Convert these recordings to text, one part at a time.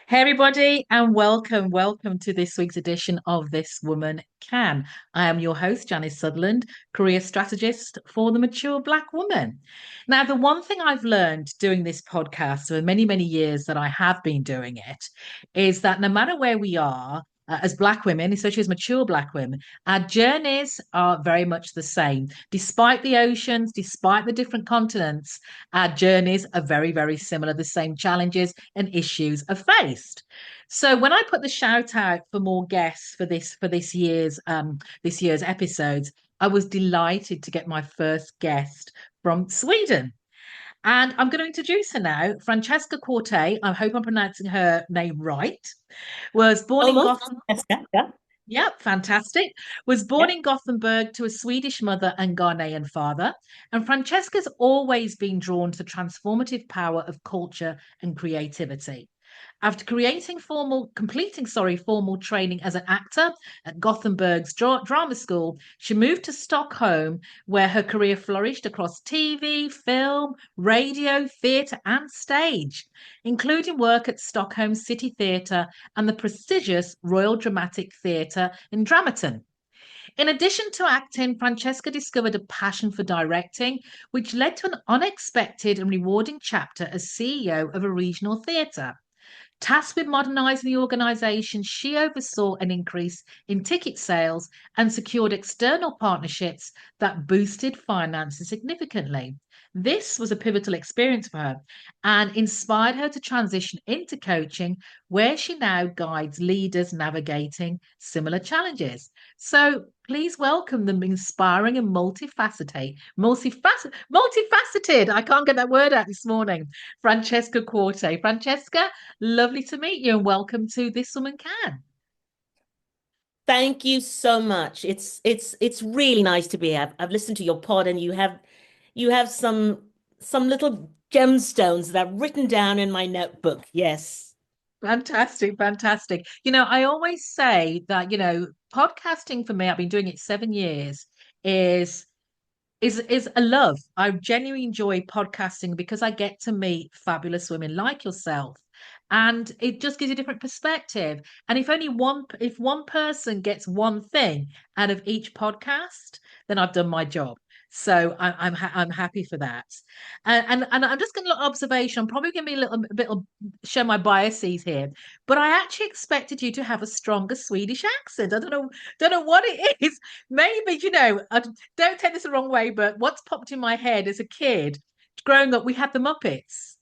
Hey everybody, and welcome to this week's edition of This Woman Can. I am your host, Janice Sutherland, career strategist for the mature Black woman. Now, the one thing I've learned doing this podcast for many, many years that I have been doing it is that no matter where we are, as Black women, especially as mature Black women, our journeys are very much the same. Despite the oceans, despite the different continents, our journeys are very, very similar. The same challenges and issues are faced. So when I put the shout out for more guests for this year's episodes, I was delighted to get my first guest from Sweden. And I'm going to introduce her now. Francesca Quartey, I hope I'm pronouncing her name right, was born in Almost. Gotham. Yes, yeah, yeah, Yep, fantastic. Was yeah. born in Gothenburg to a Swedish mother and Ghanaian father. And Francesca's always been drawn to the transformative power of culture and creativity. After completing formal training as an actor at Gothenburg's drama school, she moved to Stockholm, where her career flourished across TV, film, radio, theatre, and stage, including work at Stockholm City Theatre and the prestigious Royal Dramatic Theatre in Dramaten. In addition to acting, Francesca discovered a passion for directing, which led to an unexpected and rewarding chapter as CEO of a regional theatre. Tasked with modernising the organisation, she oversaw an increase in ticket sales and secured external partnerships that boosted finances significantly. This was a pivotal experience for her and inspired her to transition into coaching, where she now guides leaders navigating similar challenges. So please welcome the inspiring and multifaceted. I can't get that word out this morning. Francesca Quarte. Francesca, lovely to meet you and welcome to This Woman Can. Thank you so much. It's really nice to be here. I've listened to your pod and you have some little gemstones that are written down in my notebook. Yes. Fantastic, fantastic. I always say that, podcasting for me, I've been doing it 7 years, is is a love. I genuinely enjoy podcasting because I get to meet fabulous women like yourself. And it just gives you a different perspective. And if one person gets one thing out of each podcast, then I've done my job. So I'm happy for that. And I'm just going to look observation. I'm probably going to be a bit of show my biases here, but I actually expected you to have a stronger Swedish accent. I don't know what it is. Maybe don't take this the wrong way, but what's popped in my head as a kid, growing up, we had the Muppets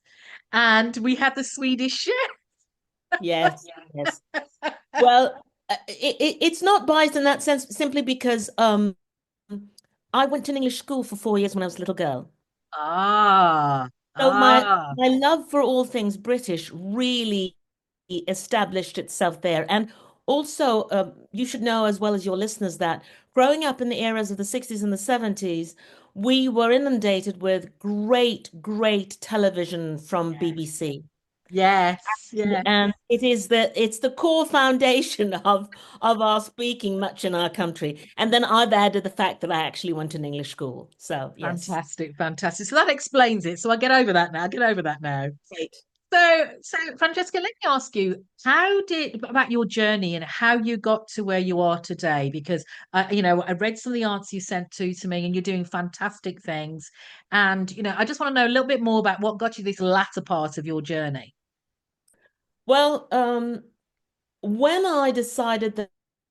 and we had the Swedish chef. Yes. Yes. Well, it's not biased in that sense, simply because I went to an English school for 4 years when I was a little girl. Ah, So my ah, my love for all things British really established itself there. And also, you should know as well as your listeners that growing up in the eras of the 60s and the 70s, we were inundated with great, great television from BBC. yes, yes. And it's the core foundation of our speaking much in our country. And then I've added the fact that I actually went to an English school. So yes. Fantastic, fantastic. So that explains it. So I get over that now. I get over that now. Great. So Francesca, let me ask you, how did about your journey and how you got to where you are today? Because I read some of the answers you sent to me, and you're doing fantastic things. And I just want to know a little bit more about what got you this latter part of your journey. Well, when I decided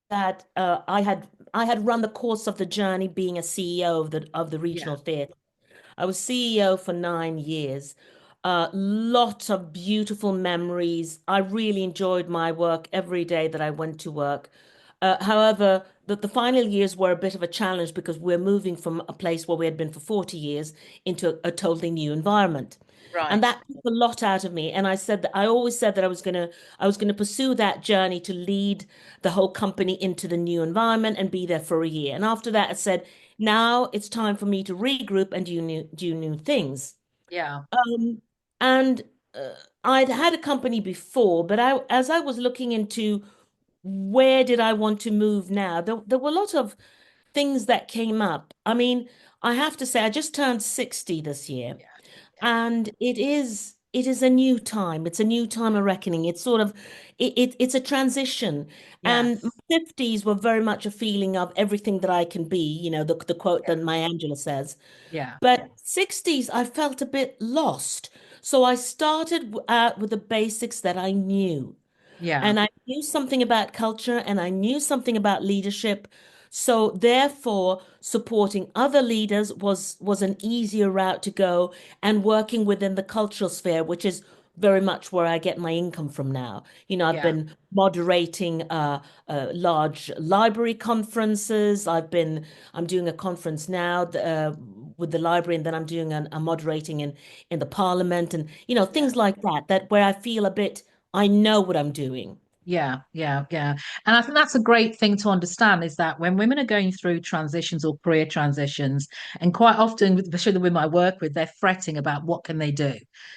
that I had run the course of the journey being a CEO of the Yeah, regional theatre. I was CEO for 9 years. Lots of beautiful memories. I really enjoyed my work every day that I went to work. However, the final years were a bit of a challenge because we're moving from a place where we had been for 40 years into a totally new environment. And right. that took a lot out of me. And I always said that I was gonna pursue that journey to lead the whole company into the new environment and be there for a year. And after that, I said, now it's time for me to regroup and do new things. Yeah, Um, and I'd had a company before, but as I was looking into where did I want to move now, there were a lot of things that came up. I mean, I have to say, I just turned 60 this year, yeah, and it is a new time. It's a new time of reckoning. It's sort of it's a transition. And my Yes. 50s were very much a feeling of everything that I can be, the quote that Maya Angelou says. Yeah. But 60s, I felt a bit lost. So I started out with the basics that I knew. Yeah. And I knew something about culture and I knew something about leadership. So therefore, supporting other leaders was an easier route to go, and working within the cultural sphere, which is very much where I get my income from now. I've Yeah. been moderating large library conferences. I'm doing a conference now with the library, and then I'm doing a moderating in the parliament, and Yeah. things like that. That where I feel a bit I know what I'm doing. Yeah, yeah, yeah. And I think that's a great thing to understand is that when women are going through transitions or career transitions, and quite often, especially the women I work with, they're fretting about what can they do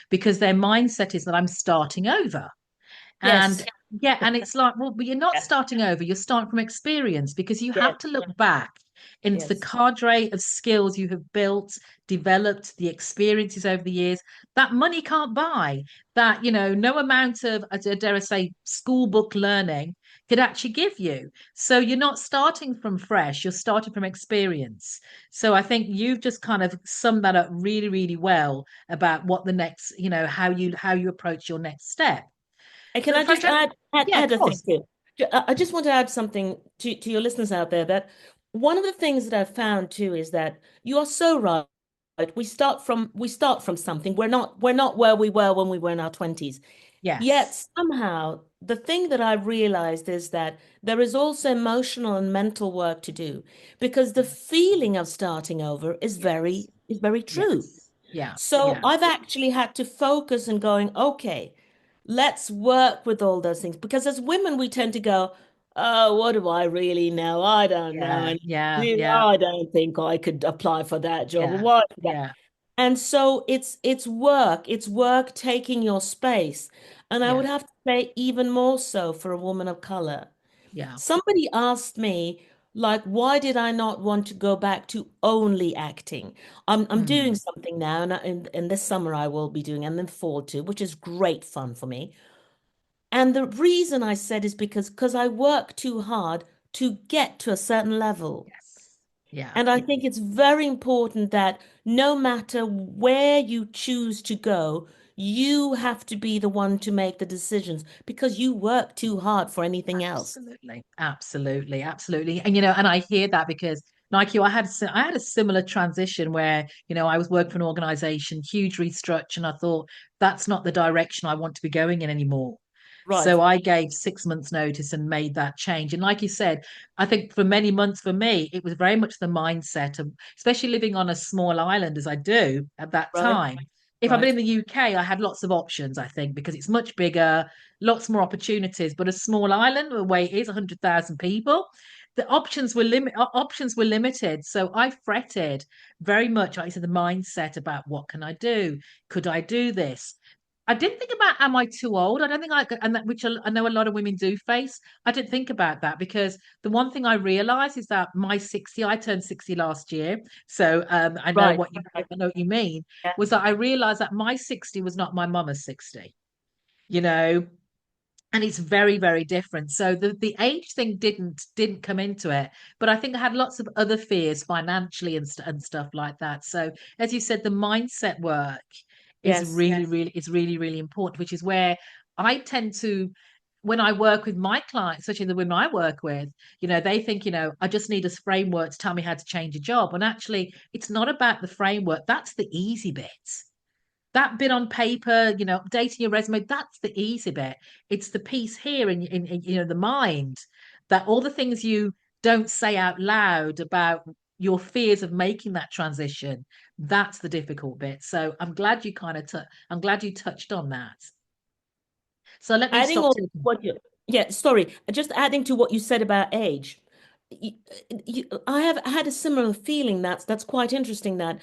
because their mindset is that I'm starting over. And Yes. yeah, and it's like, well, but you're not Yeah. starting over, you're starting from experience because you Yes. have to look back into the Yes. cadre of skills you have built, developed, the experiences over the years that money can't buy, that, no amount of, dare I say, school book learning could actually give you. So you're not starting from fresh, you're starting from experience. So I think you've just kind of summed that up really, really well about what the next, how you approach your next step. And can So, I just Francesca, yeah, of add a thing course. too? I just want to add something to your listeners out there, that one of the things that I've found too is that you are so right. We start from something. We're not where we were when we were in our 20s. Yet Yes. somehow the thing that I've realized is that there is also emotional and mental work to do, because the feeling of starting over Yes. is very true. Yes. Yeah. So Yeah. I've actually had to focus and going, okay, let's work with all those things. Because as women, we tend to go, oh, what do I really know? I don't know. Yeah. And Yeah. Yeah. I don't think I could apply for that job. Yeah. Why? Yeah. And so it's work taking your space. And I Yeah. would have to say even more so for a woman of color. Yeah. Somebody asked me, like, why did I not want to go back to only acting? I'm doing Mm. something now, and in this summer I will be doing, and then fall too, which is great fun for me. And the reason I said is because I work too hard to get to a certain level. Yes. Yeah. And I think it's very important that no matter where you choose to go, you have to be the one to make the decisions, because you work too hard for anything else. Absolutely, absolutely, absolutely. And and I hear that because Nike, I had a similar transition where I was working for an organization, huge restructure, and I thought that's not the direction I want to be going in anymore. Right, So I gave 6 months notice and made that change. And like you said, I think for many months for me, it was very much the mindset of, especially living on a small island as I do at that right, time. If I'd been right. in the UK, I had lots of options, I think, because it's much bigger, lots more opportunities. But a small island, the way it is, 100,000 people, the options were limited. So I fretted very much, like I said, the mindset about what can I do? Could I do this? I didn't think about am I too old? I don't think I could, and that which I know a lot of women do face. I didn't think about that because the one thing I realized is that my 60, I turned 60 last year. So I know Right. what you I know what you mean, Yeah. was that I realized that my 60 was not my mama's 60, you know, and it's very, very different. So the age thing didn't come into it, but I think I had lots of other fears financially and stuff like that. So as you said, the mindset work is Yes. really important, which is where I tend to, when I work with my clients, especially the women I work with, they think, I just need a framework to tell me how to change a job. And actually, it's not about the framework. That's the easy bit. That bit on paper, updating your resume, that's the easy bit. It's the piece here in the mind, that all the things you don't say out loud about your fears of making that transition, that's the difficult bit. So I'm glad you touched on that. So let me Adding stop on talking. what you, yeah, sorry, just adding to what you said about age. Y- I have had a similar feeling. That's quite interesting. That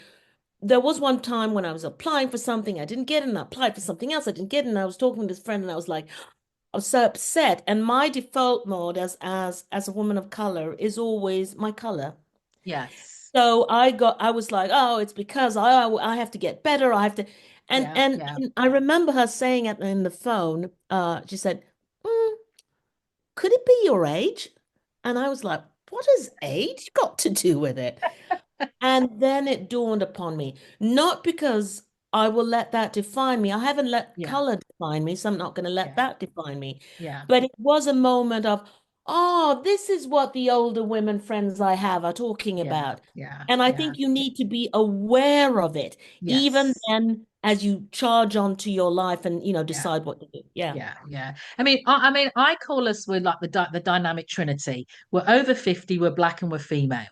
there was one time when I was applying for something, I didn't get it, and I applied for something else, I didn't get it, and I was talking to this friend, and I was like, I was so upset. And my default mode as a woman of color is always my color. Yes. So I was like, oh, it's because I have to get better. I have to. And Yeah, and, yeah, and I remember her saying it in the phone, she said, "Mm, could it be your age?" And I was like, what has age got to do with it? And then it dawned upon me, not because I will let that define me. I haven't let yeah, color define me, so I'm not going to let yeah, that define me. yeah, But it was a moment of, oh, this is what the older women friends I have are talking yeah, about. yeah, And I yeah. think you need to be aware of it, even Yes. then as you charge on to your life and, Yeah. decide what to do. Yeah. Yeah, yeah. I mean, I call us we're like the dynamic trinity. We're over 50, we're black and we're female.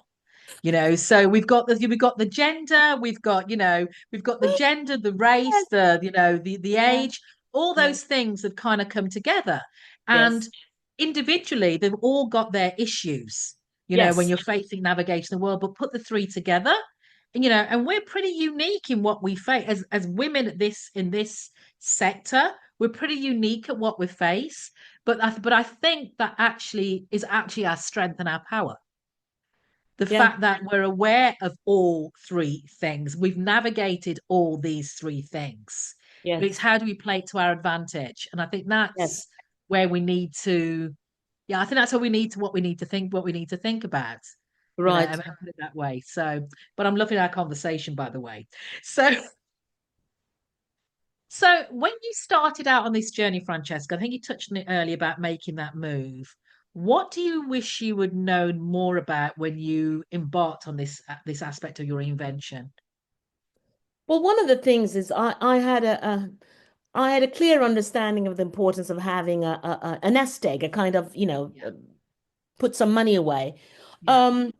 So we've got the gender, we've got the gender, the race, Yes. the Yeah. age, all Yeah. those things have kind of come together. And Yes. individually, they've all got their issues, when Yes. you're facing navigating the world, but put the three together, and we're pretty unique in what we face as women in this sector. We're pretty unique at what we face, but I think that actually our strength and our power, the Yeah. fact that we're aware of all three things. We've navigated all these three things. But it's Yes. how do we play it to our advantage? And I think Yes. that's where we need to, yeah, I think that's what we need to think, about, Right. and put it that way. So, but I'm loving our conversation, by the way. So, so when you started out on this journey, Francesca, I think you touched on it earlier about making that move. What do you wish you would known more about when you embarked on this aspect of your invention? Well, one of the things is I had a clear understanding of the importance of having a nest egg, a kind of, Yeah, put some money away. yeah, Um,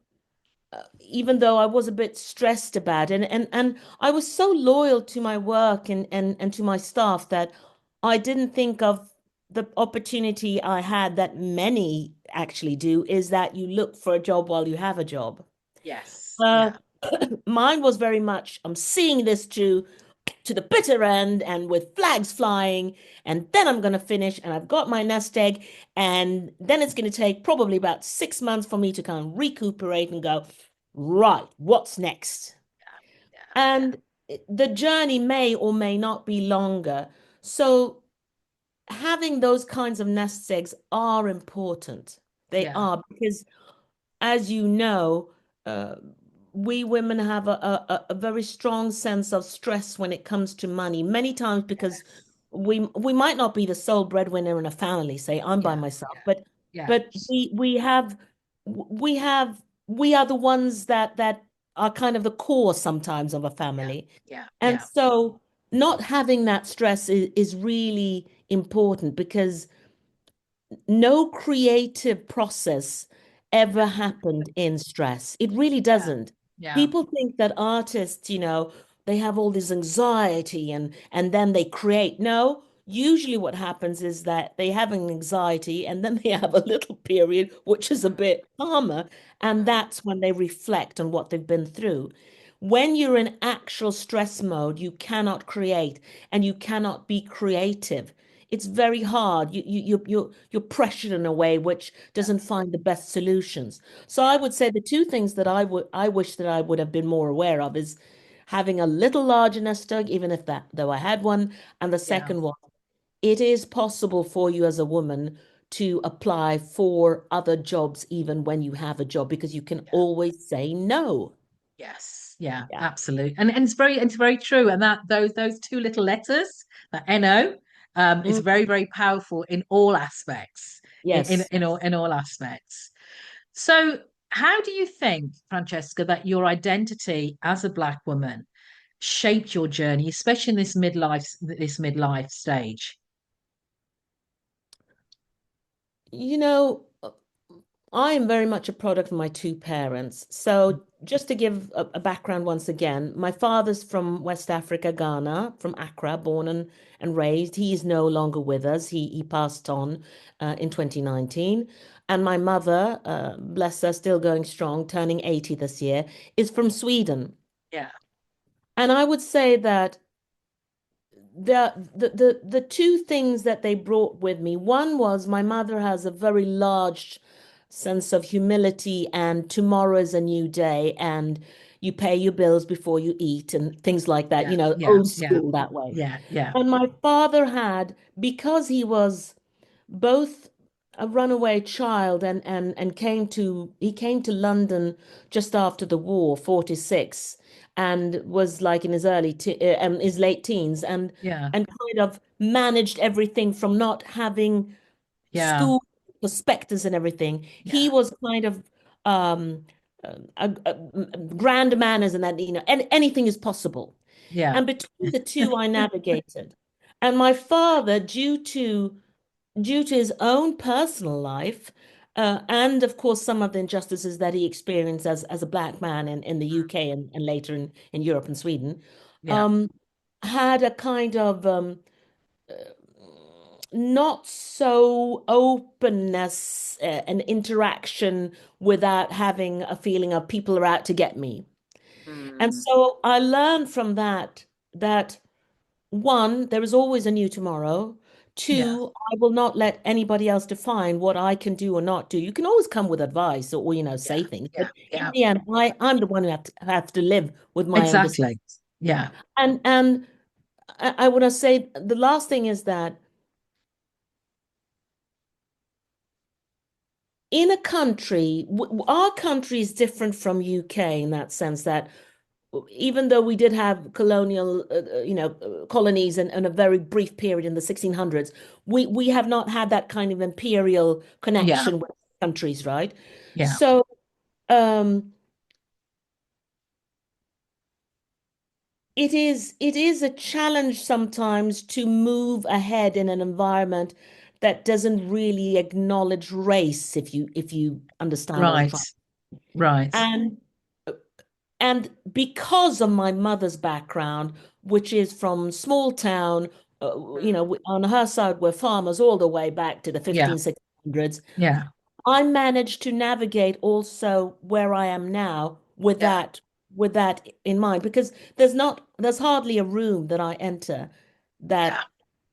Even though I was a bit stressed about it, and I was so loyal to my work and to my staff that I didn't think of the opportunity I had that many actually do, is that you look for a job while you have a job. yes, Uh, yeah, Mine was very much, I'm seeing this to the bitter end and with flags flying, and then I'm going to finish, and I've got my nest egg, and then it's going to take probably about 6 months for me to kind of recuperate and go, right, what's next? yeah, yeah, And the journey may or may not be longer. So having those kinds of nest eggs are important. They yeah, are, because as you know, uh, we women have a very strong sense of stress when it comes to money, many times because yes, we might not be the sole breadwinner in a family, say I'm by yeah, myself, yeah, yeah, but we are the ones that are kind of the core sometimes of a yeah, family. yeah, And yeah, so not having that stress is really important, because no creative process ever happened in stress. It really yeah, doesn't. yeah, People think that artists, they have all this anxiety and then they create. No, usually what happens is that they have an anxiety and then they have a little period which is a mm, bit calmer, and mm, that's when they reflect on what they've been through. When you're in actual stress mode, you cannot create and you cannot be creative. It's very hard. You're pressured in a way which yeah, doesn't find the best solutions. So I yeah, would say the two things that I wish that I would have been more aware of is having a little larger nest egg, even if that though I had one, and the yeah, second one, it is possible for you as a woman to apply for other jobs even when you have a job, because you can yeah. always say no. Yes, yeah, Yeah. absolutely, and it's very true. And that those two little letters, that NO, is Mm, very very powerful in all aspects, yes. in all aspects. So, how do you think, Francesca, that your identity as a Black woman shaped your journey, especially in this midlife stage? You know, I am very much a product of my two parents. So, just to give a background once again, my father's from West Africa, Ghana, from Accra, born and raised. He is no longer with us. He passed on in 2019. And my mother, bless her, still going strong, turning 80 this year, is from Sweden. Yeah, And I would say that the two things that they brought with me, one was my mother has a very large sense of humility and tomorrow is a new day, and you pay your bills before you eat and things like that, Yeah, yeah, old yeah, school that way. yeah, yeah, And my father had, because he was both a runaway child and he came to London just after the war, 46, and was like in his his late teens, yeah, and kind of managed everything from not having yeah, school prospectus and everything. He yeah, was kind of um grand manners and that, anything is possible. yeah, And between the two, I navigated. And my father, due to his own personal life, and of course some of the injustices that he experienced as a black man in the UK and later in Europe and Sweden, yeah, um, had a kind of not so openness and interaction without having a feeling of people are out to get me. And mm, so I learned from that one, there is always a new tomorrow. yeah, Two, I will not let anybody else define what I can do or not do. You can always come with advice or yeah, say things, yeah, but in yeah, the end, I'm the one who have to live with my own decisions. exactly. Yeah, And I want to say the last thing is that in a country, our country is different from UK in that sense that even though we did have colonial, colonies and a very brief period in the 1600s, we have not had that kind of imperial yeah, connection with countries, right? yeah, So um, it is a challenge sometimes to move ahead in an environment that doesn't really acknowledge race, if you understand what I'm right, trying. right, And And because of my mother's background, which is from small town, on her side, we're farmers all the way back to the yeah, 1600s. yeah, I managed to navigate also where I am now yeah, with that in mind, because there's hardly a room that I enter yeah. that,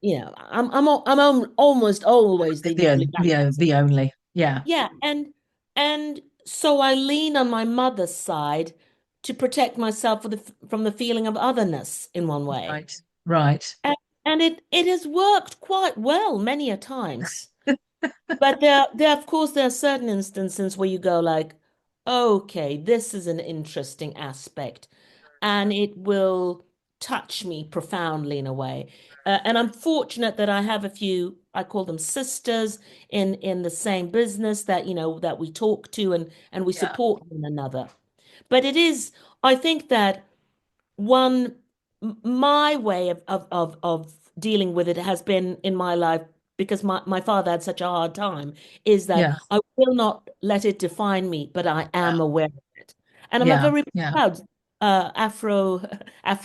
I'm almost always the only black person. The only, yeah, Yeah, and so I lean on my mother's side to protect myself from the feeling of otherness in one way. right, right, And, and it has worked quite well many a times. But there of course there are certain instances where you go like, okay, this is an interesting aspect, and it will touch me profoundly in a way. And I'm fortunate that I have a few, I call them sisters in the same business that that we talk to and we yeah, support one another. But I think that my way of dealing with it has been in my life, because my father had such a hard time, is that yeah, I will not let it define me, but I yeah, am aware of it. And I'm a yeah, very yeah, proud Afro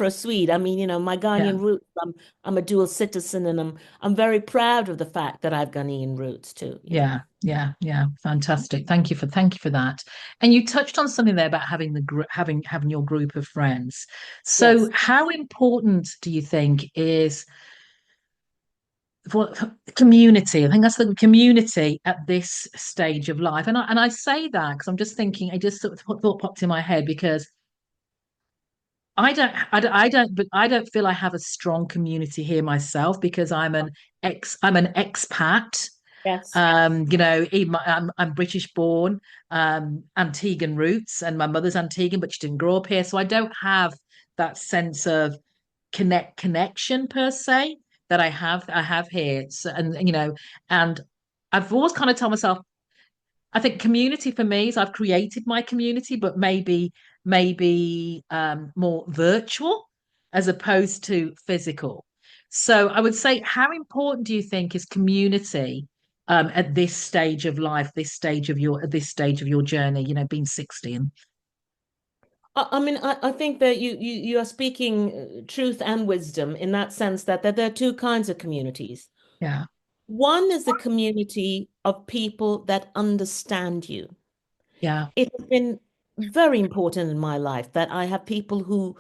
Swede. I mean, my yeah. Ghanaian roots, I'm a dual citizen, and I'm very proud of the fact that I've Ghanaian roots too. Yeah, yeah, yeah. Fantastic. Thank you for that. And you touched on something there about having the group, having your group of friends. So, Yes. how important do you think is for community? I think that's the community at this stage of life. And I say that because I'm just thinking, I just sort of thought popped in my head because but I don't feel I have a strong community here myself because I'm an expat. Yes. I'm British born, Antiguan roots, and my mother's Antiguan, but she didn't grow up here, so I don't have that sense of connection per se that I have here. So, and I've always kind of told myself I think community for me is I've created my community, but maybe more virtual as opposed to physical. So I would say, how important do you think is community at this stage of life, this stage of your journey? Being 60 and I mean, I think that you are speaking truth and wisdom in that sense that there are two kinds of communities. yeah, One is the community of people that understand you. yeah, It has been very important in my life that I have people who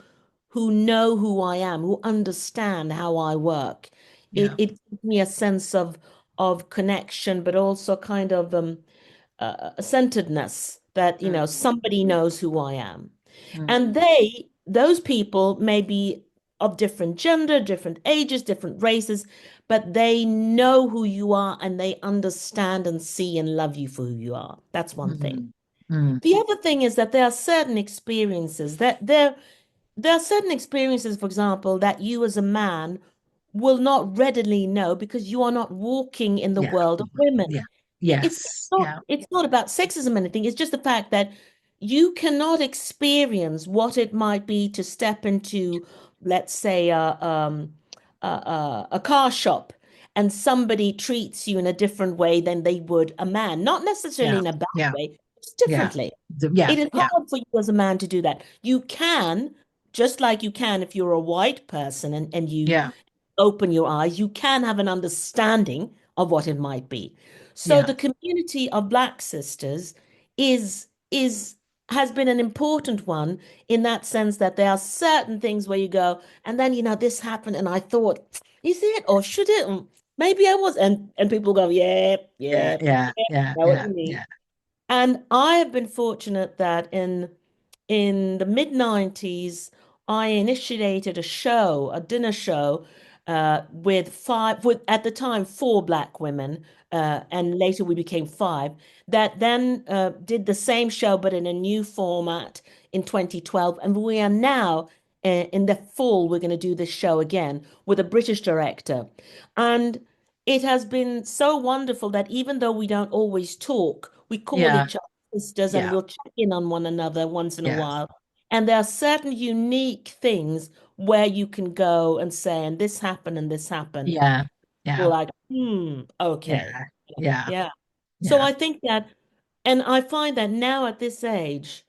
know who I am, who understand how I work. yeah, It gives me a sense of connection, but also kind of a centeredness that mm, somebody knows who I am. mm, And those people may be of different gender, different ages, different races, but they know who you are and they understand and see and love you for who you are. That's one thing. mm, mm. The other thing is that there are certain experiences there are certain experiences, for example, that you as a man will not readily know because you are not walking in the Yeah, world of women. yeah, It's yes, yeah, it's not about sexism or anything. It's just the fact that you cannot experience what it might be to step into, let's say, a car shop and somebody treats you in a different way than they would a man. Not necessarily yeah, in a bad yeah, way, just yeah, differently. yeah, It is yeah, hard for you as a man to do that. You can, just like you can if you're a white person and you yeah, open your eyes, you can have an understanding of what it might be. So yeah, the community of Black sisters is has been an important one in that sense that there are certain things where you go, and then this happened, and I thought, is it or should it? Maybe I was, and people go, yeah, yeah, yeah, yeah, yeah, yeah, I know what yeah, you mean. yeah, And I have been fortunate that in the mid 90s, I initiated a show, a dinner show, with at the time four Black women, and later we became five. That then did the same show but in a new format in 2012, and we are now. In the fall, we're going to do this show again with a British director. And it has been so wonderful that even though we don't always talk, we call yeah, each other sisters and yeah, we'll check in on one another once in a yeah, while. And there are certain unique things where you can go and say, and this happened and this happened. yeah, Well, yeah, like, okay. yeah, yeah, Yeah. So yeah, I think that, and I find that now at this age,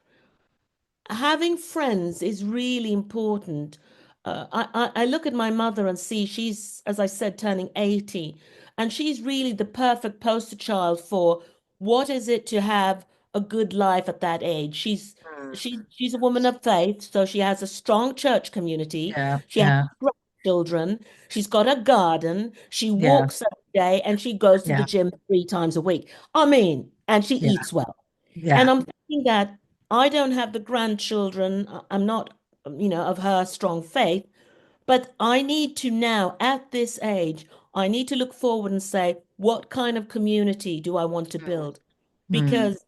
having friends is really important. I look at my mother and see she's, as I said, turning 80, and she's really the perfect poster child for what is it to have a good life at that age. mm, She's a woman of faith, so she has a strong church community. yeah, She has yeah, grandchildren. She's got a garden. She yeah, walks every day, and she goes to the yeah, gym 3 times a week. I mean, and she yeah, eats well. And yeah, I'm thinking that I don't have the grandchildren. I'm not, of her strong faith, but I need to now, at this age, I need to look forward and say, what kind of community do I want to mm, build? mm, Because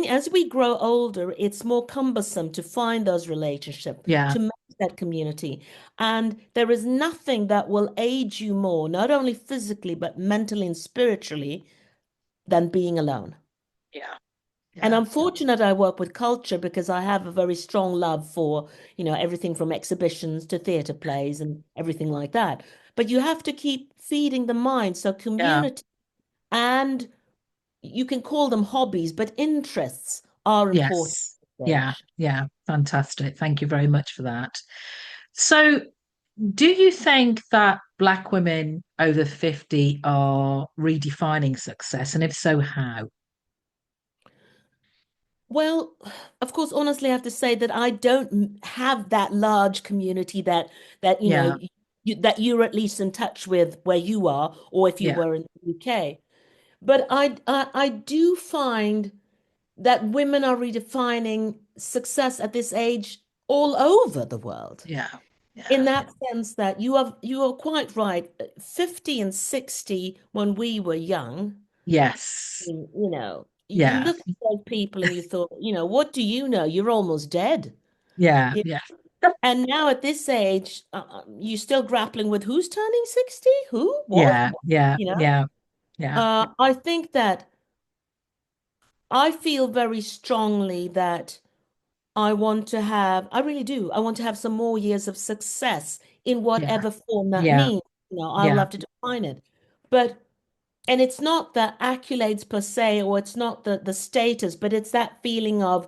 as we grow older, it's more cumbersome to find those relationships, yeah, to make that community. And there is nothing that will aid you more, not only physically, but mentally and spiritually, than being alone. yeah, And yeah, I'm fortunate I work with culture because I have a very strong love for, everything from exhibitions to theatre plays and everything like that. But you have to keep feeding the mind. So yeah, community and you can call them hobbies, but interests are important yes, at this yeah, age. yeah, fantastic. Thank you very much for that. So, do you think that Black women over 50 are redefining success? And if so, how? Well, of course, honestly, I have to say that I don't have that large community that Yeah, that you're at least in touch with where you are, or if you yeah, were in the UK. But I do find that women are redefining success at this age all over the world. yeah, In yeah, that sense that you are quite right. 50 and 60 when we were young, yes, you yeah, look at those people and you thought, what do you know? You're almost dead. yeah, You- yeah, And now at this age, you're still grappling with who's turning 60? Who? What? yeah, yeah, You know? yeah, yeah, I think that I feel very strongly that I really do. I want to have some more years of success in yeah, whatever form that yeah, means. I will yeah, have to define it. But, and it's not the accolades per se, or it's not the status, but it's that feeling of,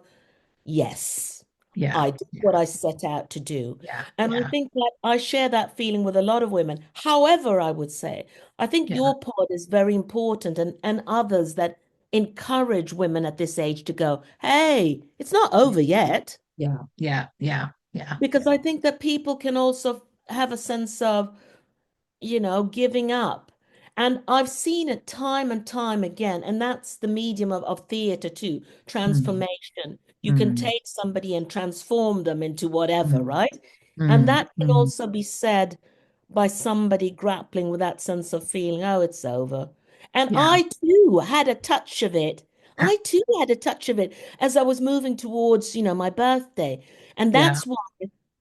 yes, yeah, I did yeah, what I set out to do. yeah, And I yeah, think that I share that feeling with a lot of women. However, I would say, I think yeah, your pod is very important and others that encourage women at this age to go, hey, it's not over yet. yeah, yeah, yeah, yeah, Because I think that people can also have a sense of, giving up. And I've seen it time and time again. And that's the medium of theatre too, mm, transformation. You can mm, take somebody and transform them into whatever, mm, right? And mm, that can mm. also be said by somebody grappling with that sense of feeling, oh, it's over. And Yeah, I too had a touch of it. I too had a touch of it as I was moving towards, my birthday. And yeah. that's why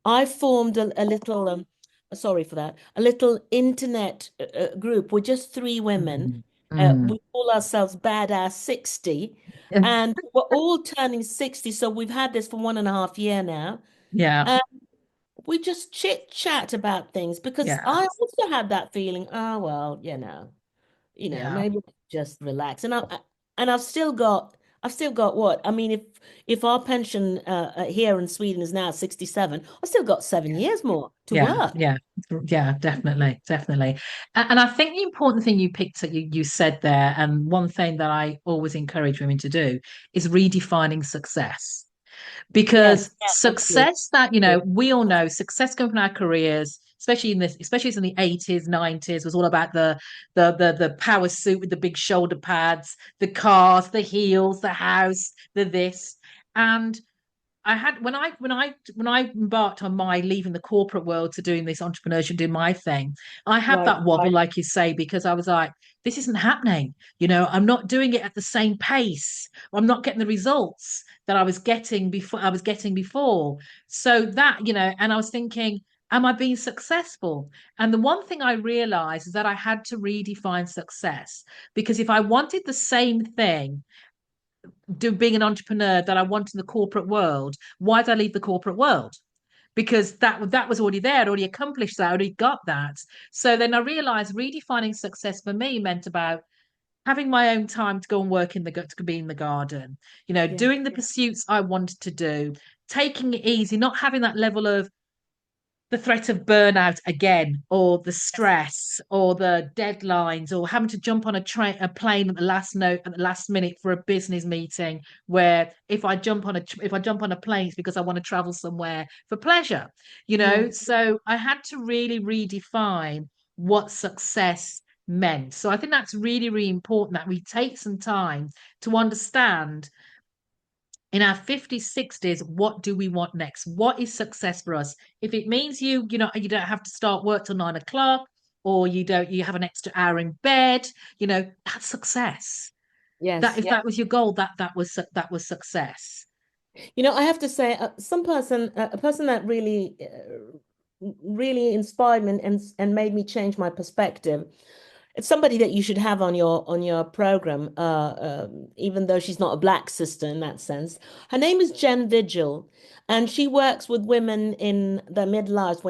I formed a little, sorry for that, a little internet group with just three women. Mm, mm. We call ourselves Badass 60, and we're all turning 60. So we've had this for 1.5 years now. Yeah, And we just chit chat about things because yeah, I also had that feeling, oh, well, yeah. maybe just relax. And I've still got what? I mean, if our pension here in Sweden is now 67, I've still got 7 years more to Yeah, work. yeah, yeah, definitely, definitely. And I think the important thing you picked up, you said there, and one thing that I always encourage women to do is redefining success. Yes, Because yeah, that's good. success that, Good. we all know success coming from our careers, especially in the 80s, 90s, was all about the power suit with the big shoulder pads, the cars, the heels, the house, the this. And I had when I embarked on my leaving the corporate world to doing this entrepreneurship, doing my thing, I had Right. that wobble, like you say, because I was like, this isn't happening. I'm not doing it at the same pace. I'm not getting the results that I was getting before. So that, and I was thinking, am I being successful? And the one thing I realized is that I had to redefine success, because if I wanted the same thing being an entrepreneur that I want in the corporate world, why did I leave the corporate world? Because that was already there. I'd already accomplished that. I already got that. So then I realized redefining success for me meant about having my own time to go and work to be in the garden, Yeah. doing the pursuits I wanted to do, taking it easy, not having that level of the threat of burnout again, or the stress, or the deadlines, or having to jump on a plane at the last minute for a business meeting, where if I jump on a plane, it's because I want to travel somewhere for pleasure, Mm. so I had to really redefine what success meant. So I think that's really, really important, that we take some time to understand in our 50s, 60s, what do we want next? What is success for us? If it means you don't have to start work till 9 o'clock, or you have an extra hour in bed, that's success. That Yes. if that was your goal, that was success. I have to say, a person that really inspired me and made me change my perspective. It's somebody that you should have on your program, even though she's not a black sister in that sense. Her name is Jen Vigil, and she works with women in their midlives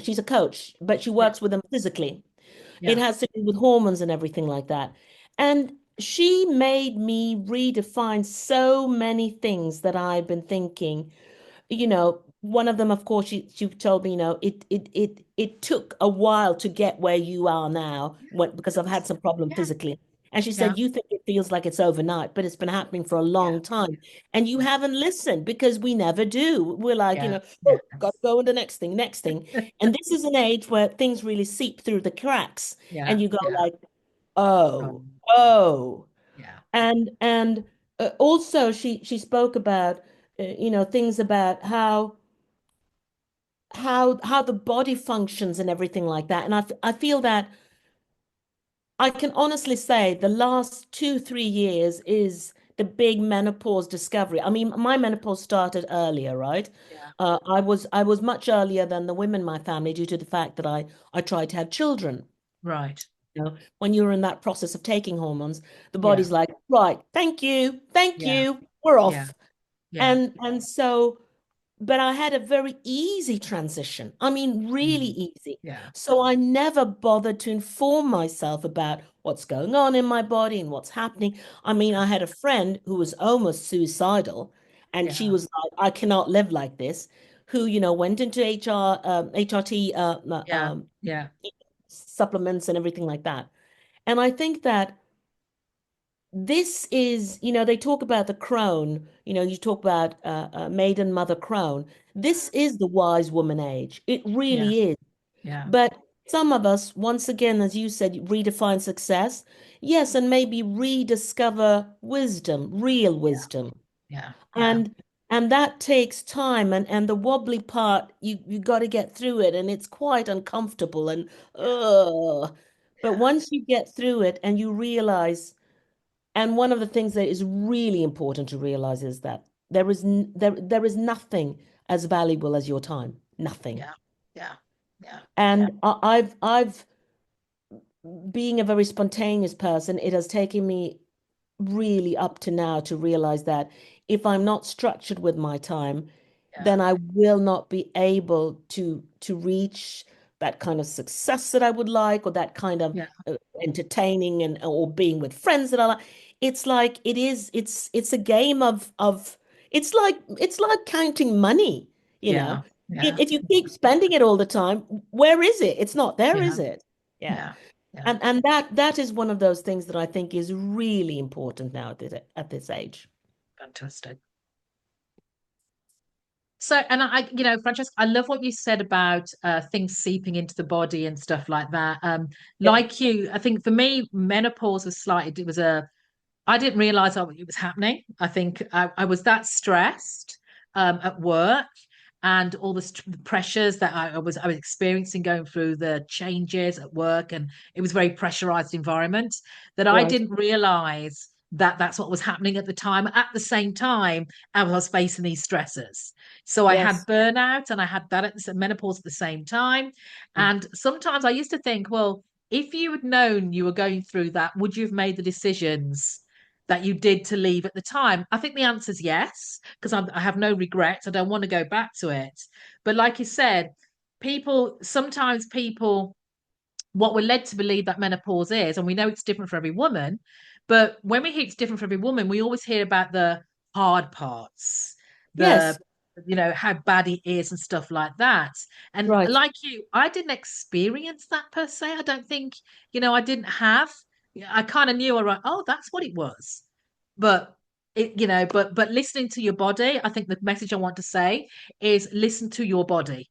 she's a coach, but she Yeah, works with them physically. It yeah, has to do with hormones and everything like that. And she made me redefine so many things that I've been thinking. One of them, of course, she told me, it took a while to get where you are now, because I've had some problem yeah, physically. And she yeah, said, you think it feels like it's overnight, but it's been happening for a yeah, long time. And you haven't listened because we never do. We're like, yeah, oh, yeah, got to go on the next thing, next thing. And this is an age where things really seep through the cracks. yeah, And you go yeah, like, oh, um, oh. yeah, And also she spoke about, things about how the body functions and everything like that. And I feel that I can honestly say the last 2, 3 years is the big menopause discovery. I mean, my menopause started earlier, right? yeah, I was much earlier than the women in my family due to the fact that I tried to have children. right, When you're in that process of taking hormones, the yeah, body's like, right, thank yeah, you, we're yeah, off. yeah, And so, but I had a very easy transition. I mean, really mm, easy. yeah, So I never bothered to inform myself about what's going on in my body and what's happening. I mean, I had a friend who was almost suicidal, and she yeah, was like, I cannot live like this, who, went into HRT yeah, yeah, supplements and everything like that. And I think that this is, they talk about the crone, you talk about maiden mother crone. This is the wise woman age. It yeah, really is. yeah, But some of us, once again, as you said, redefine success. Yes, and maybe rediscover wisdom, real yeah, wisdom. yeah, yeah, And And that takes time, and the wobbly part, you got to get through it, and it's quite uncomfortable and Yeah. but Yeah. once you get through it and you realize, and one of the things that is really important to realize is that there is nothing as valuable as your time. Nothing. Yeah. Yeah. Yeah. Yeah. And I've being a very spontaneous person, it has taken me really up to now to realize that if I'm not structured with my time, Yeah. then I will not be able to reach that kind of success that I would like, or that kind of Yeah. entertaining and or being with friends that I like. It's like it's a game of it's like counting money, you know. Yeah. Yeah. If you keep spending it all the time, where is it? It's not there, Yeah. is it? Yeah. Yeah. Yeah. And that is one of those things that I think is really important now at this age. Fantastic. So, and Francesca, I love what you said about things seeping into the body and stuff like that. Yeah. Like you, I think for me, menopause was slightly, it was a I didn't realize it was happening. I think I was that stressed at work and all the pressures that I was experiencing going through the changes at work, and it was a very pressurized environment that I Right. didn't realize that that's what was happening at the time. At the same time, I was facing these stresses. So I had Yes. burnout and I had that at the menopause at the same time. And sometimes I used to think, well, if you had known you were going through that, would you have made the decisions that you did to leave at the time? I think the answer is yes, because I have no regrets. I don't want to go back to it. But like you said, sometimes people, what we're led to believe that menopause is, and we know it's different for every woman, but when we hear it's different for every woman, we always hear about the hard parts, the Yes. how bad it is and stuff like that. And Right. like you, I didn't experience that per se. I don't think, I didn't have. I kind of knew, all right, oh, that's what it was. But but listening to your body, I think the message I want to say is listen to your body,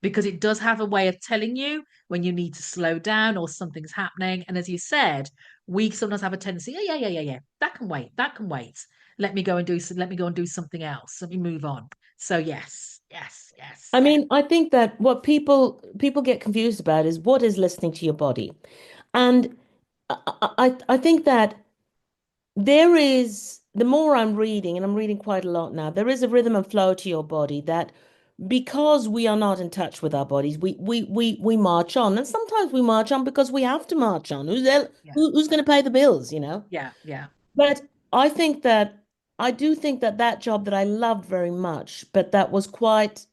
because it does have a way of telling you when you need to slow down or something's happening. And as you said, we sometimes have a tendency, yeah, that can wait, that can wait. Let me go and do something else. Let me move on. So yes, yes, yes, I yes, mean, I think that what people get confused about is what is listening to your body. And I think that there is, the more I'm reading, and I'm reading quite a lot now, there is a rhythm and flow to your body that because we are not in touch with our bodies, we march on. And sometimes we march on because we have to march on. yeah, Who's going to pay the bills, you know? yeah, yeah, But I think that I do think that that job that I loved very much, but that was quite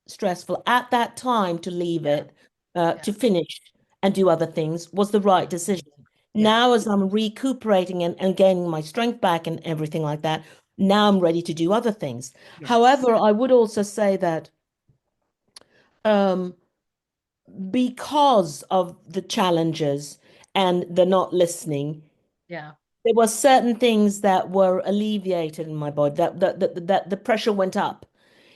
stressful at that time to leave yeah, it, yeah, to finish and do other things was the right decision. yeah, Now, as I'm recuperating and gaining my strength back and everything like that, now I'm ready to do other things. yes, However, I would also say that um, because of the challenges and the not listening, yeah, there were certain things that were alleviated in my body, that the pressure went up.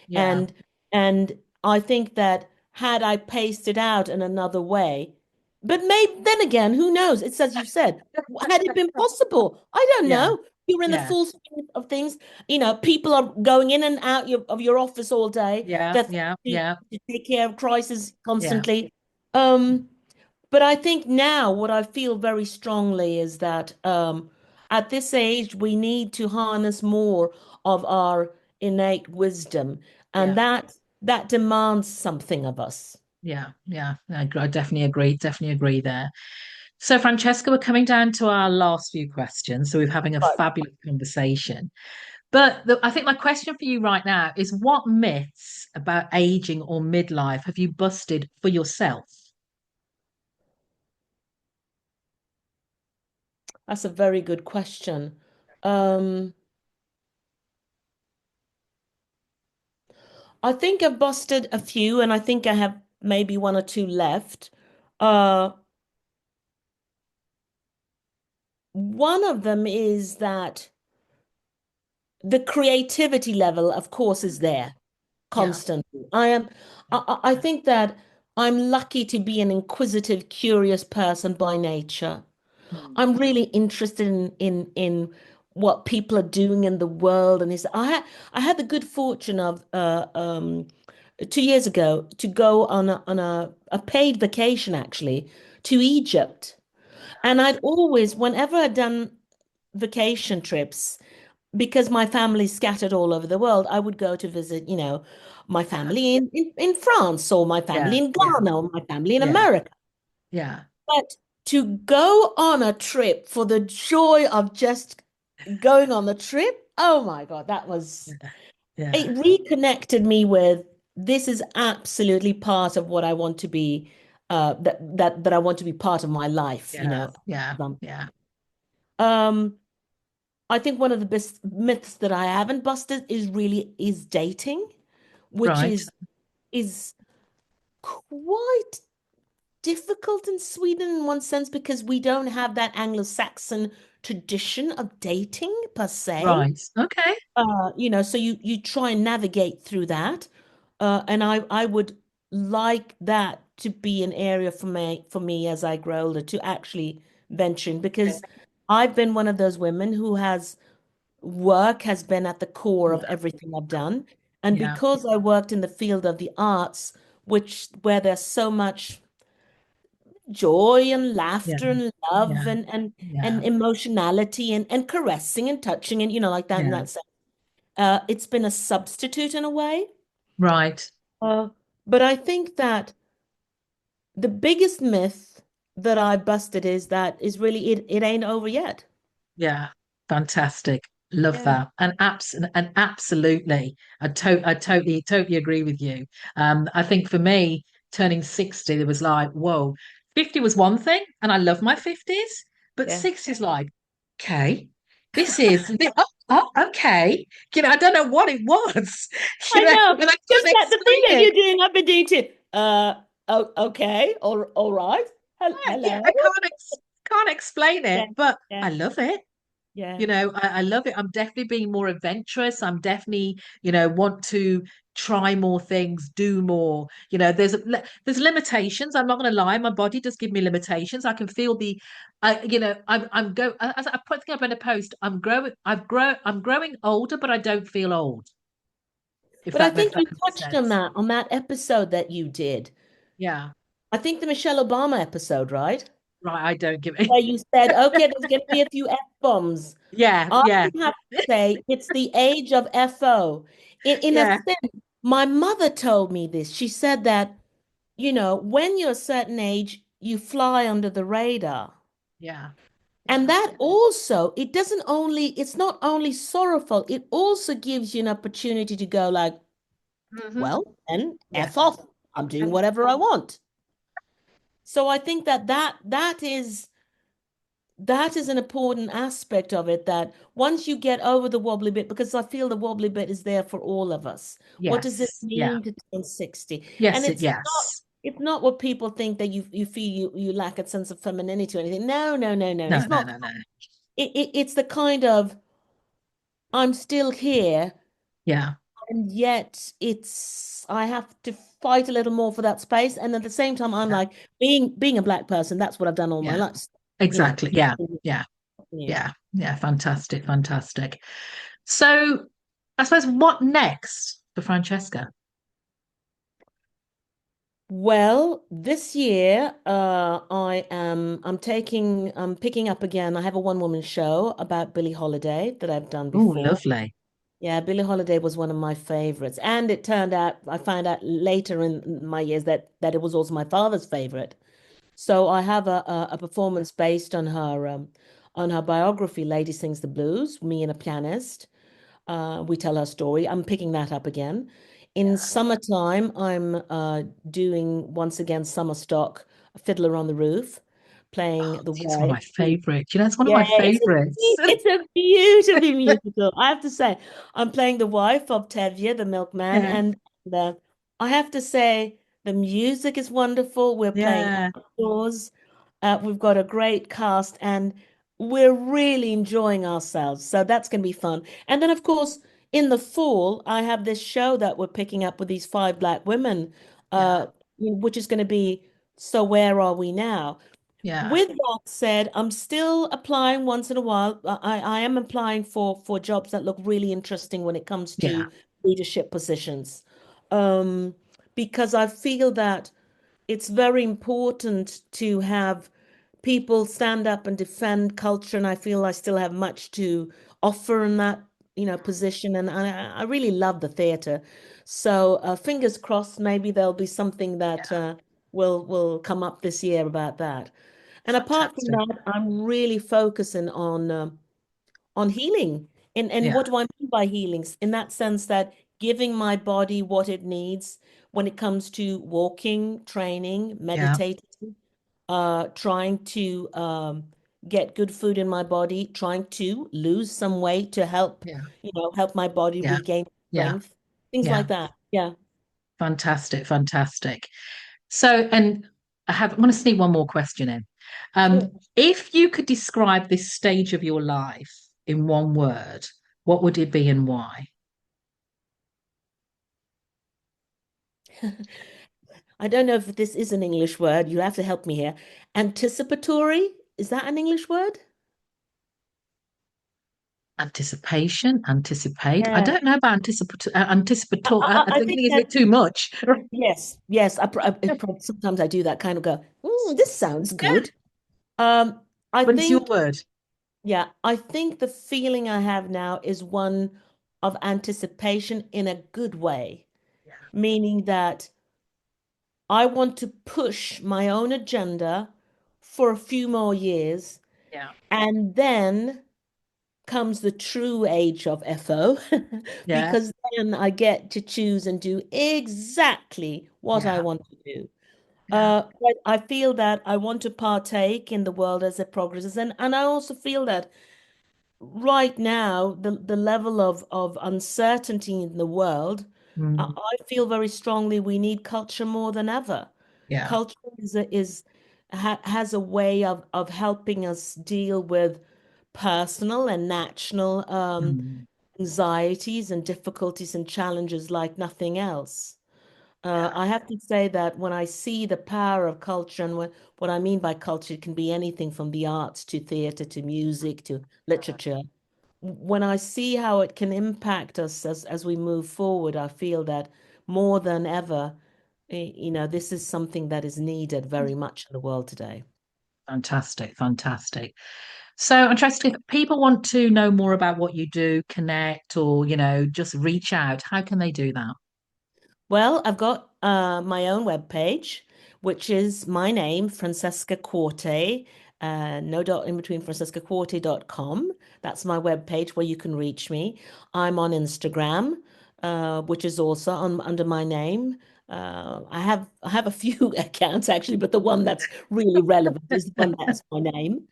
yeah, And and I think that had I paced it out in another way, but maybe then again, who knows? It's as you said, had it been possible? I don't yeah, know. You're in the yeah, full swing of things. People are going in and out of your office all day. yeah, They're yeah, to, yeah, to take care of crisis yeah, constantly. Um, but I think now what I feel very strongly is that at this age, we need to harness more of our innate wisdom, and yeah. that demands something of us. Yeah, yeah, I definitely agree there. So, Francesca, we're coming down to our last few questions. So, we're having a Right. fabulous conversation. But I think my question for you right now is, what myths about aging or midlife have you busted for yourself? That's a very good question. Um, I think I've busted a few, and I think I have maybe one or two left. Uh, One of them is that the creativity level, of course, is there Yeah, constantly. I think that I'm lucky to be an inquisitive, curious person by nature. mm, I'm really interested in what people are doing in the world. And this, I had the good fortune of 2 years ago to go on a paid vacation actually to Egypt. And I'd always, whenever I'd done vacation trips, because my family's scattered all over the world, I would go to visit, my Yeah. family in France or my Yeah. family in Yeah. Ghana or my family in Yeah. America. Yeah. But to go on a trip for the joy of just going on the trip, oh my God, Yeah. it Yeah. reconnected me with this is absolutely part of what I want to be, that I want to be part of my life, Yeah. Yeah. Um, Yeah. um, I think one of the best myths that I haven't busted is dating, which Right. is quite difficult in Sweden in one sense because we don't have that Anglo-Saxon tradition of dating per se. Right. Okay. So you try and navigate through that. And I would like that to be an area for me as I grow older to actually venture in because I've been one of those women who has work has been at the core of Yeah. everything I've done. And Yeah. because I worked in the field of the arts, which where there's so much joy and Yeah. laughter and love Yeah. and Yeah. emotionality and caressing and touching and like that in Yeah. that sense. It's been a substitute in a way. Right. Uh, but I think that the biggest myth that I busted is really it ain't over yet. Yeah, fantastic. Love Yeah. that. And absolutely. I totally agree with you. I think for me, turning 60, there was like, whoa, 50 was one thing, and I love my 50s, but Yeah. 60 is like, okay, okay. I don't know what it was, I know. and I Just can't that the thing explain that it. you're doing, I've been doing too. Oh, okay. All right. Yeah, Hello. can't explain Yeah. it, but Yeah. I love it. Yeah. I love it. I'm definitely being more adventurous. I'm definitely, want to try more things, do more. There's limitations. I'm not going to lie. My body does give me limitations. I can feel I'm go as I put thing up in a post. I'm growing older, but I don't feel old. If But I that think you makes touched on sense. that episode that you did. Yeah. I think the Michelle Obama episode, right? Right. I don't give it. Where you said, okay, there's going to be a few F-bombs. Yeah. I Yeah. would have to say it's the age of FO. In a Yeah. sense, my mother told me this. She said that, when you're a certain age, you fly under the radar. Yeah. And Yeah. that also, it's not only sorrowful, it also gives you an opportunity to go like, Hmm. well, then Yeah. F off. I'm doing whatever I want. So I think that is an important aspect of it that once you get over the wobbly bit, because I feel the wobbly bit is there for all of us. What does it Yes. Yeah. mean to turn 60? And Yes. it's not what people think that you feel you lack a sense of femininity or anything. No, no, no, no. No, It's no, not. no, no. It's the kind of I'm still here, Yeah. and yet it's I have to fight a little more for that space. And at the same time, I'm Yeah. like being a black person, that's what I've done all my Yeah. life. You know. Exactly. Yeah. Yeah. Yeah. Yeah. Yeah. Fantastic. Fantastic. So I suppose what next for Francesca? Well, this year, I'm picking up again. I have a one-woman show about Billie Holiday that I've done Oh, before. lovely. Yeah, Billie Holiday was one of my favorites. And it turned out, I found out later in my years that it was also my father's favorite. So I have a performance based on her biography, Lady Sings the Blues, me and a pianist. We tell her story. I'm picking that up again. In Yeah. summertime, I'm doing once again summer stock, Fiddler on the Roof, playing Oh, the it's one of wife. my favorites. It's one of Yeah, my favorites. it's a beautifully musical. I have to say, I'm playing the wife of Tevye, the milkman, Yeah. and I have to say the music is wonderful. We're playing Yeah. outdoors. We've got a great cast, and we're really enjoying ourselves. So that's going to be fun. And then, of course, in the fall, I have this show that we're picking up with these five black women, Yeah. which is going to be So Where Are We Now? Yeah. With that said, I'm still applying once in a while. I am applying for jobs that look really interesting when it comes Yeah. to leadership positions. Um, because I feel that it's very important to have people stand up and defend culture, and I feel I still have much to offer in that, position. And I really love the theater. So fingers crossed, maybe there'll be something that Yeah. will come up this year about that. And apart from Fantastic. that, I'm really focusing on healing. And Yeah. what do I mean by healings? In that sense that giving my body what it needs when it comes to walking, training, Yeah. meditating, trying to get good food in my body, trying to lose some weight to help, Yeah. help my body Yeah. regain Yeah. strength, things Yeah. like that. Yeah, Fantastic. Fantastic. So, and I want to sneak one more question in. sure. If you could describe this stage of your life in one word, what would it be and why? I don't know if this is an English word. You have to help me here. Anticipatory, is that an English word? Anticipation, anticipate. I Yeah. don't know about anticipatory. I I think think it's a that bit too much. yes, yes. Sometimes I do that kind of go. This sounds Yeah. good. I But it's your think, word. yeah, I think the feeling I have now is one of anticipation in a good way, Yeah. meaning that I want to push my own agenda for a few more years, Yeah. and then comes the true age of FO Yeah. because then I get to choose and do exactly what I Yeah. want to do. Yeah. But I feel that I want to partake in the world as it progresses. And I also feel that right now, the level of uncertainty in the world, Mm, I feel very strongly we need culture more than ever. yeah. Culture has a way of helping us deal with personal and national Mm, anxieties and difficulties and challenges like nothing else. yeah. I have to say that when I see the power of culture, and what I mean by culture, it can be anything from the arts to theater to music to Mm, literature. When I see how it can impact us as we move forward, I feel that more than ever, this is something that is needed very much in the world today. fantastic. Fantastic. So, Francesca, if people want to know more about what you do, connect, or, just reach out, how can they do that? Well, I've got my own webpage, which is my name, Francesca Quartey, no dot in between, francescaquartey.com. That's my webpage where you can reach me. I'm on Instagram, which is also under my name. I have a few accounts actually, but the one that's really relevant is the one that has my name.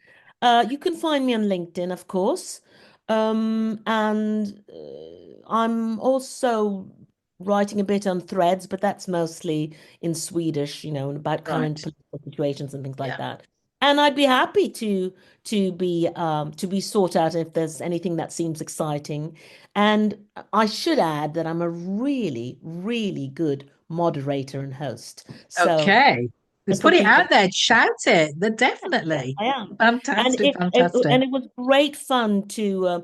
You can find me on LinkedIn, of course. And I'm also writing a bit on threads, but that's mostly in Swedish, about current Right. political situations and things like Yeah. that. And I'd be happy to be sought out if there's anything that seems exciting. And I should add that I'm a really, really good moderator and host. So Okay. Let's just for put it people. out there. Shout it. Yeah, Definitely. I am. And Fantastic. Fantastic. and it was great fun to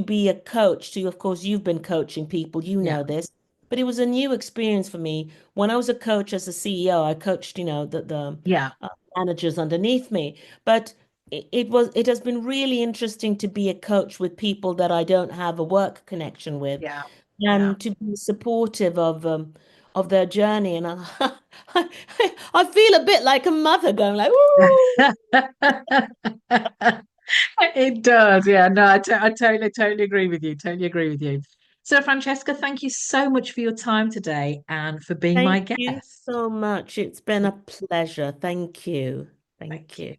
be a coach. To Of course, you've been coaching people, you Yeah. know this, but it was a new experience for me. When I was a coach as a CEO, I coached, the Yeah. managers underneath me. But it has been really interesting to be a coach with people that I don't have a work connection with, Yeah. Yeah. and to be supportive of their journey. And I feel a bit like a mother going like, "Ooh." It does. Yeah. No, I totally, totally agree with you. Totally agree with you. So, Francesca, thank you so much for your time today and for being my Thank you guest. so much. It's been a pleasure. Thank you. Thank Thank you. you.